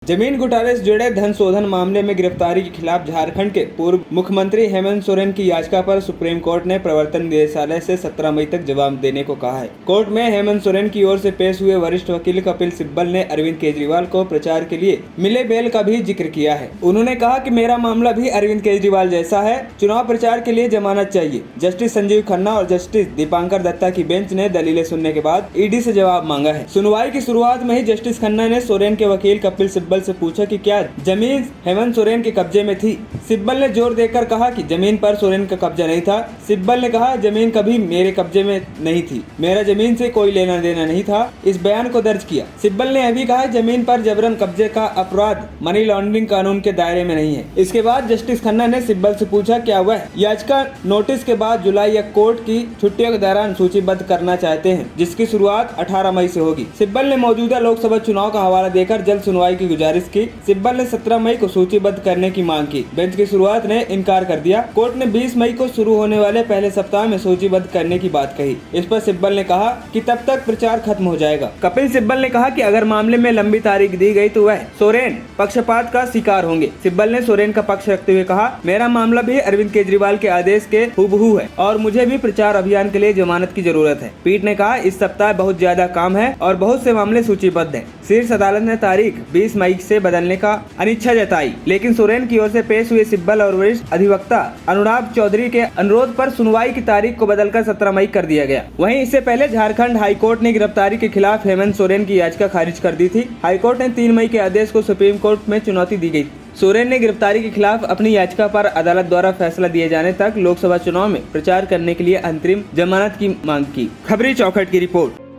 जमीन घोटाले से जुड़े धन शोधन मामले में गिरफ्तारी के खिलाफ झारखंड के पूर्व मुख्यमंत्री हेमंत सोरेन की याचिका पर सुप्रीम कोर्ट ने प्रवर्तन निदेशालय से 17 मई तक जवाब देने को कहा है। कोर्ट में हेमंत सोरेन की ओर से पेश हुए वरिष्ठ वकील कपिल सिब्बल ने अरविंद केजरीवाल को प्रचार के लिए मिले बेल का भी जिक्र किया है। उन्होंने कहा कि मेरा मामला भी अरविंद केजरीवाल जैसा है, चुनाव प्रचार के लिए जमानत चाहिए। जस्टिस संजीव खन्ना और जस्टिस दीपांकर दत्ता की बेंच ने दलीलें सुनने के बाद ईडी से जवाब मांगा है। सुनवाई की शुरुआत में ही जस्टिस खन्ना ने सोरेन के वकील कपिल सिब्बल से पूछा कि क्या जमीन हेमंत सोरेन के कब्जे में थी। सिब्बल ने जोर देकर कहा कि जमीन पर सोरेन का कब्जा नहीं था। सिब्बल ने कहा, जमीन कभी मेरे कब्जे में नहीं थी, मेरा जमीन से कोई लेना देना नहीं था। इस बयान को दर्ज किया। सिब्बल ने यह भी कहा, जमीन पर जबरन कब्जे का अपराध मनी लॉन्ड्रिंग कानून के दायरे में नहीं है। इसके बाद जस्टिस खन्ना ने सिब्बल से पूछा क्या वह याचिका नोटिस के बाद जुलाई या कोर्ट की छुट्टियों के दौरान सूचीबद्ध करना चाहते हैं, जिसकी शुरुआत 18 मई से होगी। सिब्बल ने मौजूदा लोकसभा चुनाव का हवाला देकर जल्द सुनवाई की गुजारिश की। सिब्बल ने 17 मई को सूचीबद्ध करने की मांग की। बेंच की शुरुआत ने इनकार कर दिया। कोर्ट ने 20 मई को शुरू होने वाले पहले सप्ताह में सूचीबद्ध करने की बात कही। इस पर सिब्बल ने कहा कि तब तक प्रचार खत्म हो जाएगा। कपिल सिब्बल ने कहा कि अगर मामले में लंबी तारीख दी गई तो वह सोरेन पक्षपात का शिकार होंगे। सिब्बल ने सोरेन का पक्ष रखते हुए कहा, मेरा मामला भी अरविंद केजरीवाल के आदेश के हूबहू है और मुझे भी प्रचार अभियान के लिए जमानत की जरूरत है। पीठ ने कहा, इस सप्ताह बहुत ज्यादा काम है और बहुत से मामले सूचीबद्ध हैं। शीर्ष अदालत ने तारीख 20 मई से बदलने का अनिच्छा जताई, लेकिन सोरेन की ओर से पेश हुए सिब्बल और वरिष्ठ अधिवक्ता अनुराग चौधरी के अनुरोध पर सुनवाई की तारीख को बदलकर 17 मई कर दिया गया। वहीं इससे पहले झारखंड हाईकोर्ट ने गिरफ्तारी के खिलाफ हेमंत सोरेन की याचिका खारिज कर दी थी। हाईकोर्ट ने 3 मई के आदेश को सुप्रीम कोर्ट में चुनौती दी गई। सोरेन ने गिरफ्तारी के खिलाफ अपनी याचिका पर अदालत द्वारा फैसला दिए जाने तक लोकसभा चुनाव में प्रचार करने के लिए अंतरिम जमानत की मांग की। खबरी चौखट की रिपोर्ट।